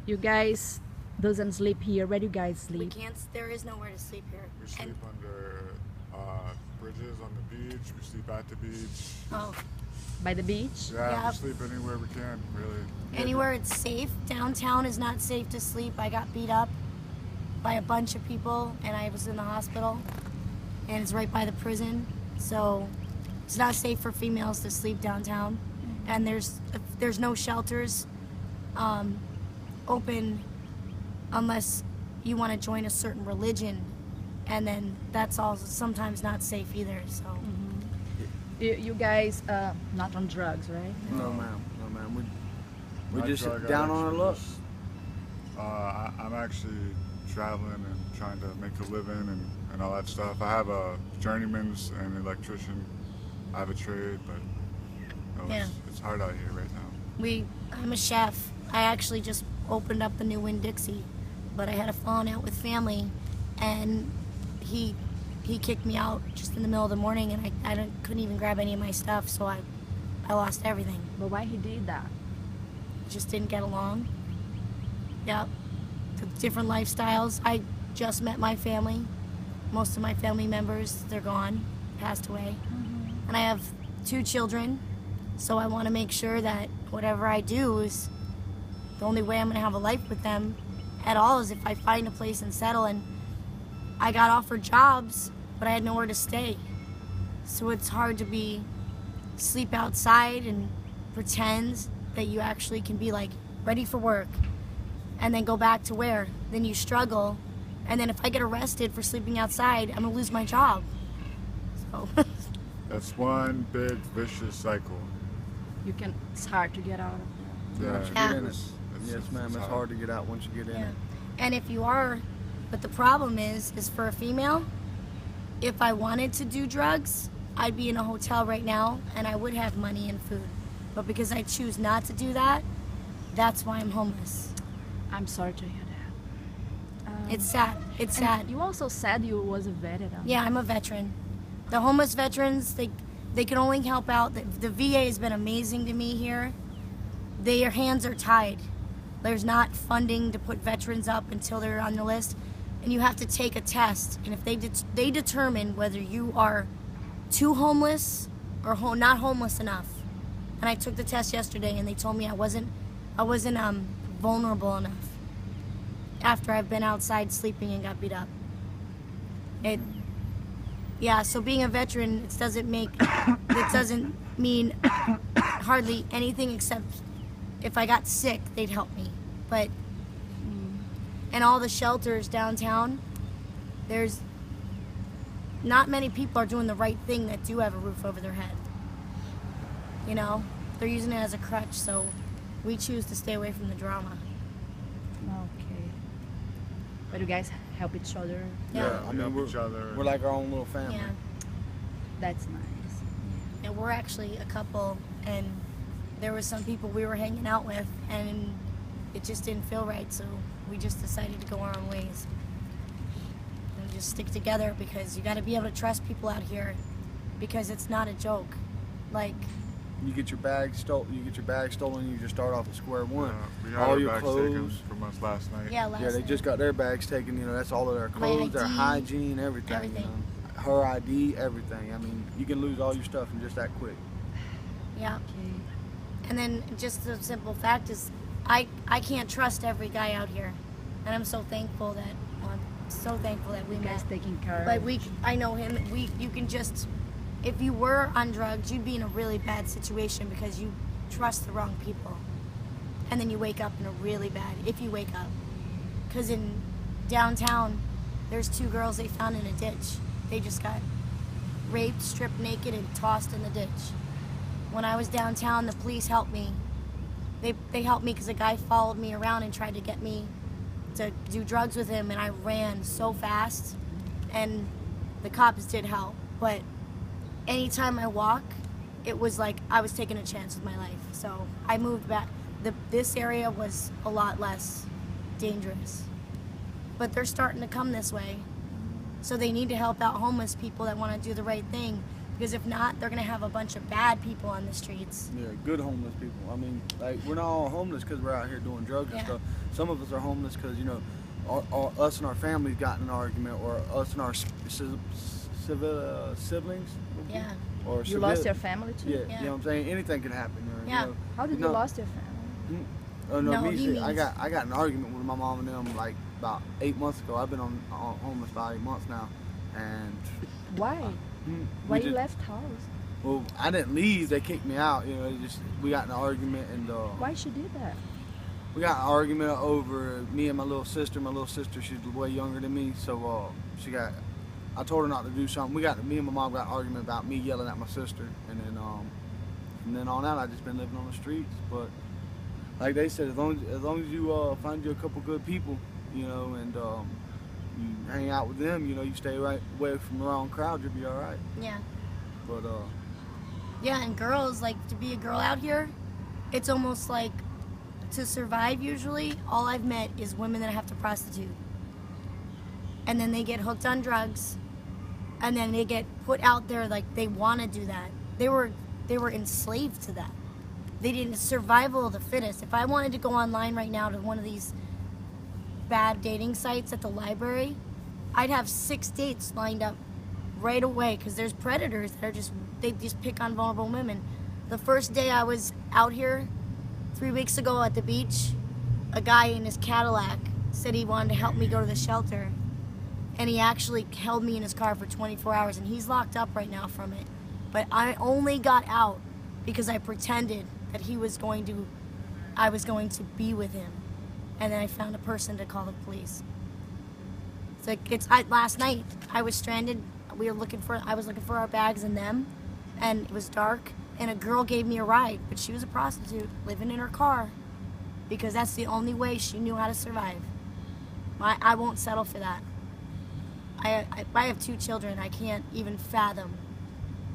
You guys doesn't sleep here. Where do you guys We sleep? can't. There is nowhere to sleep here. We sleep And, under bridges on the beach. We sleep at the beach. oh, By the beach? Yeah, Yep. we sleep anywhere we can, really. anywhere it's safe. Downtown is not safe to sleep. I got beat up by a bunch of people, and I was in the hospital. And it's right by the prison, so it's not safe for females to sleep downtown. And there's no shelters open unless you want to join a certain religion, and then that's also sometimes not safe either. So You guys not on drugs, right? No, ma'am. No, ma'am. We My just drug down on our addiction luck. is, I'm actually traveling and trying to make a living and all that stuff. I have a journeyman's and electrician. I have a trade, but you know, Yeah. it's hard out here right now. I'm a chef. I actually just opened up the new Winn-Dixie, but I had a falling out with family, and he kicked me out just in the middle of the morning, and I couldn't even grab any of my stuff, so I lost everything. But why he did that? Just didn't get along. Yep. The different lifestyles. I just met my family. Most of my family members, they're gone, passed away. And I have 2 children, so I want to make sure that whatever I do is the only way I'm going to have a life with them at all is if I find a place and settle. And I got offered jobs, but I had nowhere to stay. So it's hard to sleep outside and pretend that you actually can be like ready for work and then go back to where? Then you struggle. And then if I get arrested for sleeping outside, I'm going to lose my job. So That's one big vicious cycle. It's hard to get out of there. Yeah, Once you get in it. it's- Yes, ma'am. It's hard to get out once you get in yeah. it. And if you are, but the problem is for a female, if I wanted to do drugs, I'd be in a hotel right now and I would have money and food. But because I choose not to do that, that's why I'm homeless. I'm sorry to hear that. It's sad. It's And sad. You also said you was a veteran. Yeah, I'm a veteran. The homeless veterans, they can only help out. The VA has been amazing to me here. Their hands are tied. There's not funding to put veterans up until they're on the list, and you have to take a test. And if they determine whether you are too homeless or not homeless enough. And I took the test yesterday, and they told me I wasn't vulnerable enough after I've been outside sleeping and got beat up. Yeah, so being a veteran, it doesn't mean hardly anything except if I got sick, they'd help me. But, and all the shelters downtown, there's not many people are doing the right thing that do have a roof over their head. You know, they're using it as a crutch, so we choose to stay away from the drama. Okay. But you guys help each other. Yeah. I We help mean, each other. we're like our own little family. Yeah. That's nice. And we're actually a couple, and there were some people we were hanging out with, and it just didn't feel right, so we just decided to go our own ways. And just stick together, because you got to be able to trust people out here, because it's not a joke. Like, You get your bag stolen. You just start off at square one. We had All our your bags clothes. taken from us last night. yeah, last Yeah, they night. just got their bags taken. You know, that's all of their My clothes, their ID, hygiene, everything. everything. You know, her ID, everything. I mean, you can lose all your stuff in just that quick. Yeah. Okay. And then just the simple fact is, I can't trust every guy out here, and I'm so thankful that we You guys met. taking care of. But I know him. You can just, if you were on drugs, you'd be in a really bad situation because you trust the wrong people, and then you wake up in a really bad. If you wake up, because in downtown, there's 2 girls they found in a ditch. They just got raped, stripped naked, and tossed in the ditch. When I was downtown, the police helped me. They helped me because a guy followed me around and tried to get me to do drugs with him, and I ran so fast, and the cops did help. But anytime I walk, it was like I was taking a chance with my life. So I moved back. This area was a lot less dangerous. But they're starting to come this way. So they need to help out homeless people that want to do the right thing. Because if not, they're gonna have a bunch of bad people on the streets. Yeah, good homeless people. I mean, like, we're not all homeless because we're out here doing drugs and Yeah. stuff. Some of us are homeless because, you know, us and our families got in an argument, or us and our siblings. Yeah. Or You lost your family too? Yeah, Yeah. you know what I'm saying? Anything can happen. Or, Yeah. You know, How did you lost your family? Oh no, No, me. he I means- got an argument with my mom and them like about 8 months ago. I've been on homeless about 8 months now, and Why? we Why you just- left house? Well, I didn't leave. They kicked me out. You know, we got in an argument, and Why she did that? we got an argument over me and my little sister. My little sister, she's way younger than me, so I told her not to do something. Me and my mom got an argument about me yelling at my sister, and then from then on out, I just been living on the streets. But like they said, as long as you find you a couple good people, you know, and you hang out with them, you know, you stay right away from the wrong crowd, you'll be all right. Yeah. But Yeah, and girls, like, to be a girl out here, it's almost like to survive usually, all I've met is women that have to prostitute. And then they get hooked on drugs, and then they get put out there like they want to do that. They were enslaved to that. They didn't survival of the fittest. If I wanted to go online right now to one of these bad dating sites at the library, I'd have 6 dates lined up right away because there's predators that they just pick on vulnerable women. The first day I was out here 3 weeks ago at the beach, a guy in his Cadillac said he wanted to help me go to the shelter, and he actually held me in his car for 24 hours, and he's locked up right now from it. But I only got out because I pretended that I was going to be with him, and then I found a person to call the police. It's like last night I was stranded. I was looking for our bags and them, and it was dark, and a girl gave me a ride, but she was a prostitute living in her car because that's the only way she knew how to survive. I won't settle for that. I have 2 children. I can't even fathom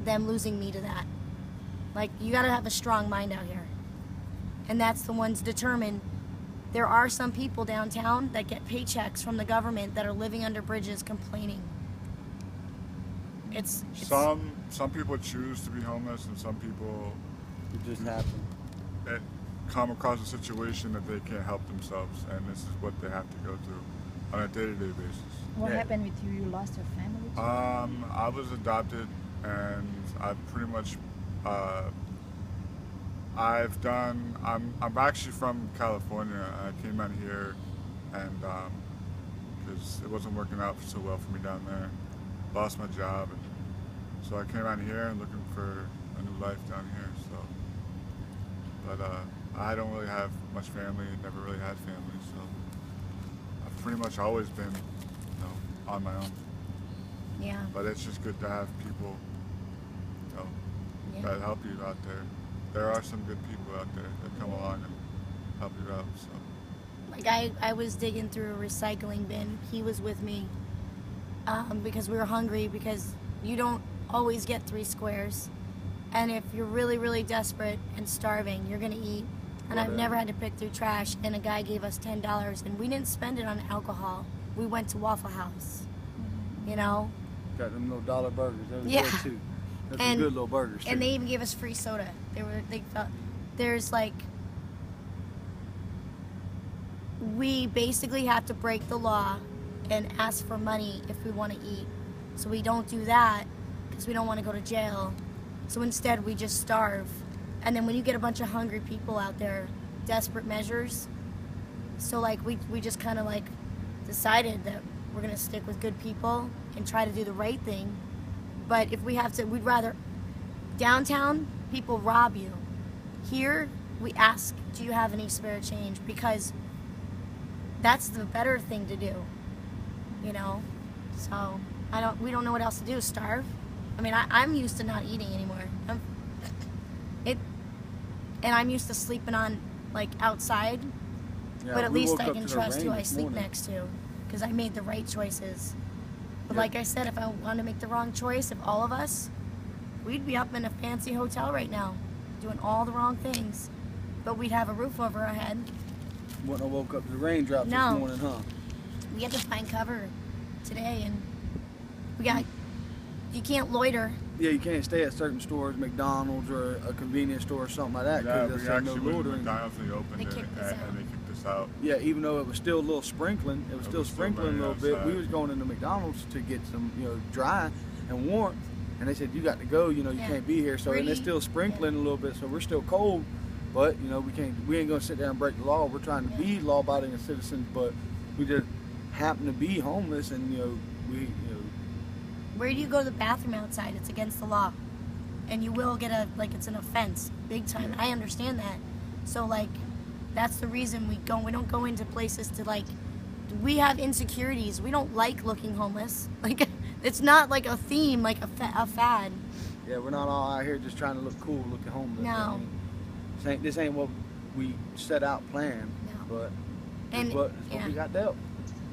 them losing me to that. Like, you gotta have a strong mind out here, and that's the ones determined. There are some people downtown that get paychecks from the government that are living under bridges complaining. It's Some people choose to be homeless, and some people it just happened. come across a situation that they can't help themselves, and this is what they have to go through on a day-to-day basis. What Yeah. happened with you? You lost your family too? I was adopted, and I pretty much I'm actually from California. I came out here, and because it wasn't working out so well for me down there, lost my job, and so I came out here and looking for a new life down here. So, but I don't really have much family. Never really had family, so I've pretty much always been, you know, on my own. yeah. But it's just good to have people, you know, Yeah. that help you out there. There are some good people out there that come along and help you out. So Like I was digging through a recycling bin. He was with me because we were hungry, because you don't always get 3 squares. And if you're really, really desperate and starving, you're going to eat. And I've Whatever. never had to pick through trash. And a guy gave us $10, and we didn't spend it on alcohol. We went to Waffle House, you know? Got them little dollar burgers. That was Yeah. good too. That's And- some good little burgers too. And they even gave us free soda. There's like, we basically have to break the law and ask for money if we want to eat. So we don't do that because we don't want to go to jail. So instead we just starve. And then when you get a bunch of hungry people out there, desperate measures. So like we just kind of like decided that we're going to stick with good people and try to do the right thing. But if we have to, we'd rather, downtown, people rob you. Here, we ask, do you have any spare change? Because that's the better thing to do, you know? So, we don't know what else to do, starve. I mean, I'm used to not eating anymore. And I'm used to sleeping on, like, outside. Yeah, But at we least woke I up can to the trust rain who I this sleep morning. next to, because I made the right choices. But Yeah. like I said, if I wanted to make the wrong choice, if all of us, we'd be up in a fancy hotel right now, doing all the wrong things. But we'd have a roof over our head. Wouldn't have woke up to the raindrops No. this morning, huh? We had to find cover today, and you can't loiter Yeah, you can't stay at certain stores, McDonald's or a convenience store or something like that, Yeah, because we they'll say no actually went to loitering. McDonald's and they opened They it, kicked us out. and they kicked us out. Yeah, even though it was still a little sprinkling, it was It still was still sprinkling a little raining bit. We outside. was going into McDonald's to get some, dry and warmth, and they said you got to go. You Yeah. can't be here. So and it's Pretty- still sprinkling a little bit, so we're still cold. But we ain't gonna sit there and break the law. We're trying to be law-abiding citizens, but we just happen to be homeless, and Where do you go to the bathroom outside? It's against the law. And you will get it's an offense, big time. I understand that. So, that's the reason we don't go into places to, we have insecurities. We don't like looking homeless. It's not like a theme, like a fad. yeah, we're not all out here just trying to look cool, looking homeless. No. I mean, this ain't what we set out planned, No. but And, it's what we got dealt.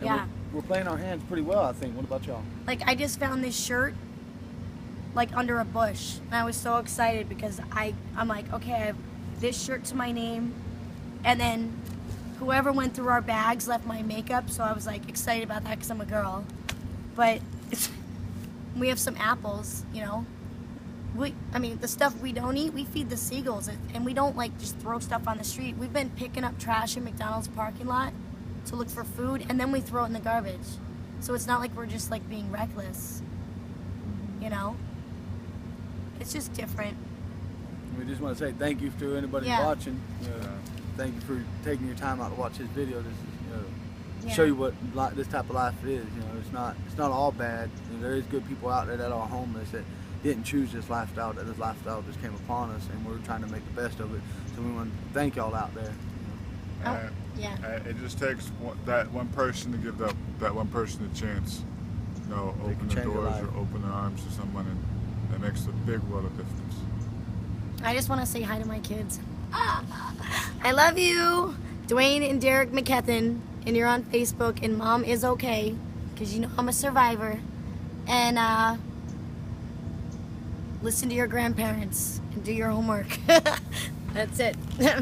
And Yeah. we're playing our hands pretty well, I think. What about y'all? I just found this shirt under a bush, and I was so excited because I'm like, okay, I have this shirt to my name, and then whoever went through our bags left my makeup, so I was excited about that because I'm a girl. But we have some apples, the stuff we don't eat, we feed the seagulls, and we don't just throw stuff on the street. We've been picking up trash in McDonald's parking lot to look for food, and then we throw it in the garbage. So it's not like we're just being reckless, It's just different. We just want to say thank you to anybody Yeah. watching. Thank you for taking your time out to watch this video. Yeah. Show you what this type of life is. It's not all bad. There is good people out there that are homeless that didn't choose this lifestyle. That this lifestyle just came upon us, and we're trying to make the best of it. So we want to thank y'all out there. And Yeah. it just takes that one person to give that one person a chance. Open the change your doors life. or open their arms to someone, and it makes a big world of difference. I just want to say hi to my kids. I love you, Dwayne and Derek McKethan, and you're on Facebook, and Mom is okay, because I'm a survivor. And listen to your grandparents and do your homework. That's it.